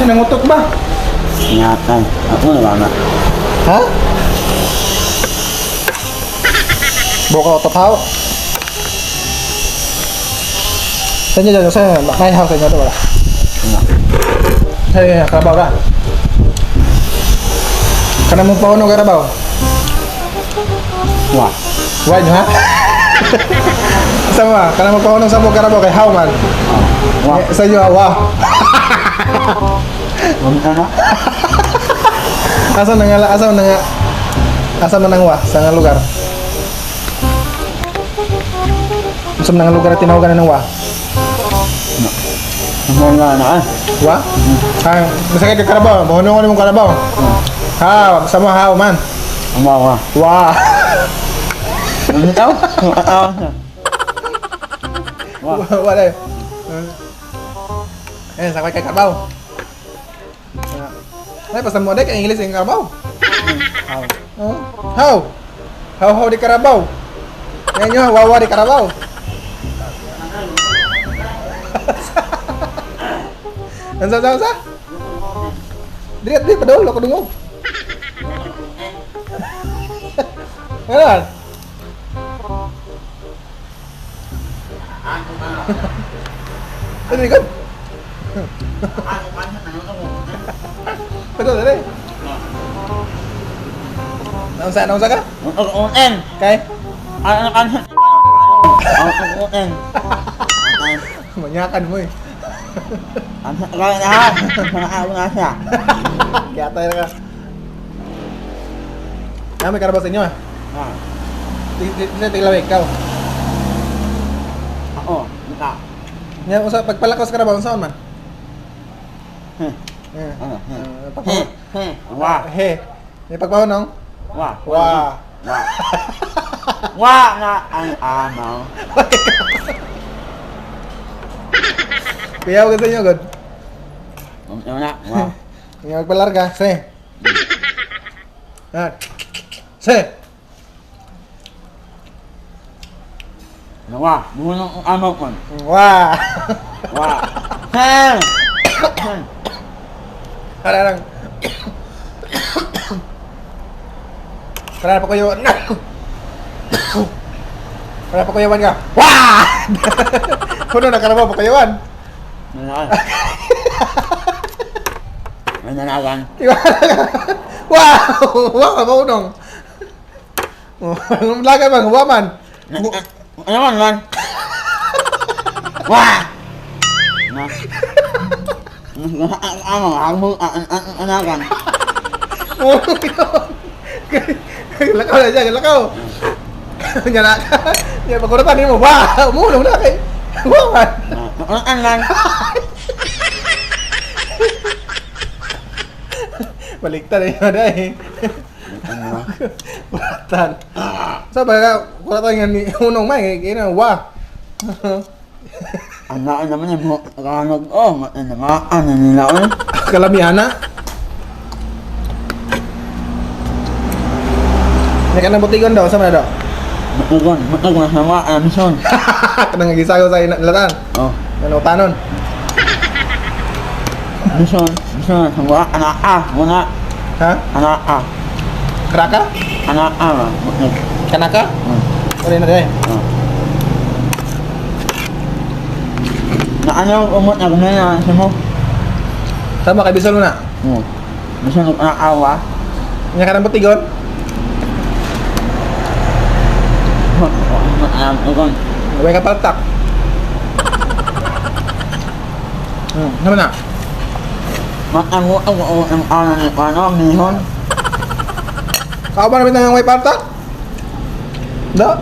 Nangutok ba? Ingatan. Ako na. Ha? Buka ko tapaw. Sa inyo dyan, sa may house sa inyo ito wala? Sa inyo, karabaw ka? Kana mo pa uno karabaw? Wah. Why nyo ha? Sama, kana mo pa uno sa mo karabaw kay how man? Wah. Sa inyo, wow. Ano? Asa man wa sa nga lugar? Asa man nga lugar tinawagan ng wa? Wala na. Wa? Ah, masakit ka karabaw, mahunong mo karabaw. Ha, sama ha man. Wah. Wa. Ano daw? Wa dai. Sakit ka karabaw. Ay, basta mo dai ka English yung karabaw. Oh. How di karabaw? Yan nyo, wawa di karabaw. Ansa? Dili padol ako dungog. Ngayon. Ano ikon? Padol dali. Naunsa ka? Un. Kay? Ano kan? Un. Manyakan mo eh. Ano kan lahat? Ano na siya? Kaya tayo ka. May karabaw sa inyo ah. Tiglawig, ikaw. Oo, mika. Yan, pagpalakos karabaw, saan man? Wah. He. May pagpahunong? Wah. Wah. Wah na ang amaw. Piyaw ka sa inyo, God. Ano na? Wah. Yung magpalarga, se. Se. Wah, bunong ang amaw ko. Wah. Wah. Hey! Karang. Karang pakuyawan ka. Karang pakuyawan ka. Wah! Puno na karabaw pakuyawan. Nananagan. Wow! Wow ka maunong. Lagay bang huwaman. Ano man? Wah! Na. Ano anagan. Lakaw na dyan, lakaw. Nyala ka. Yan, pagkuratan mo. Wah! Umulong na kay. Huwaman. Ano? Baliktad na yun dahil. Kuratan. Sa ba, kuratan nga ni Unong May, kaya na, wah. Ang naan naman yung mga kanog, ano nila ulit? Kalamihana. May ka ng butigon daw, sama na daw. Matag na sama, Amazon. Kanang gisago sa inalatan. Oh, Ano, tanon. Amazon, sama, anak muna, Ha? anak Kraka? Kanaka? Uli na dahil. Na ano umot na ganyan na mo? Tama, kay Bisol mo na. Bisa awa. May ka ng butigon. Ikon. May ka paltak. Naman na. Matango ang ano ni Pano, Nihon. Ako ba namin nang may paltak? Da?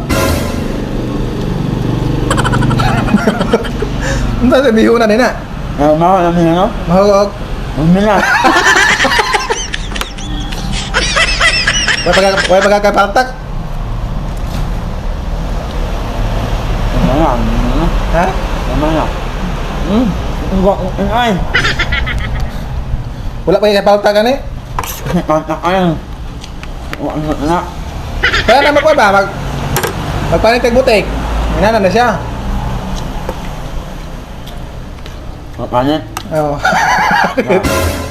Entah sa bihunan din na. Mau na niya no? Mahugog. Umila. Way pagkakapaltak. Ha? Mana? Enggak, ay. Wala pa kay paltak ani? Kontak ay. Wala. Kaya naman ko ba magpanik butik. Inana na siya. Makanit. Oh.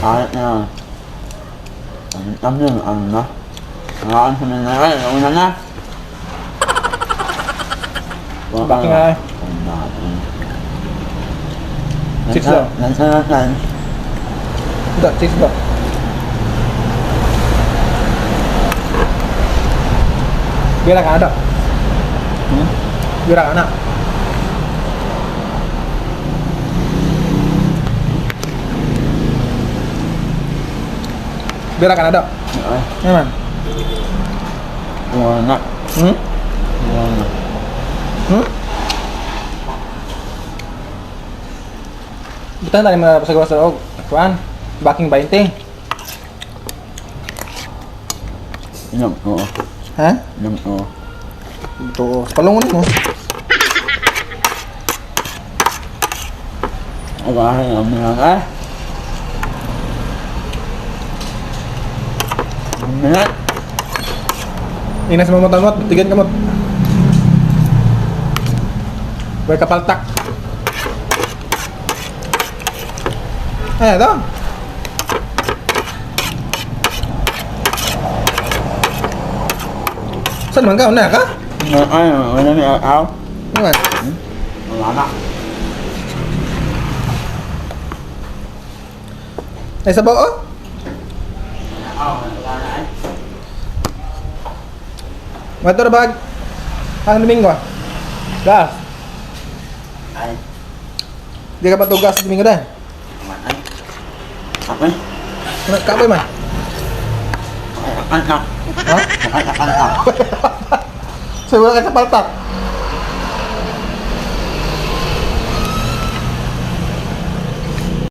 Kahit na. Ang yun, ano na. Nakaan sa mineral, una na. Bakit nga eh? Six daw. Nansanatan. Ito, cheese ba? Bira ka na daw. Bira ka na. Bira ka na daw. Ay, Naman. wala na. Hmm? Wala na. Hmm? Butan tadi mga pasagawa sa loob. Kuan, backing 20. Inom, oo. Ha? Inom, oo. Ito, palungon mo. Agahin ang mga ka. Minat. Inas mo motamot, tigan ka mo. Buat kapal tak. Ayo dong. Saan man ka? Una ka? Ay, wala may akaw. Naman. Wala na. Ay sabaw oh. Wala na eh. Motor bag. Ang Domingo ah. Gas. Ay, Di ka pa to gas Domingo dah. matay. Okay. Kapoy man. Akan na. Ha? Akan na. Saya wala ka sa paltak.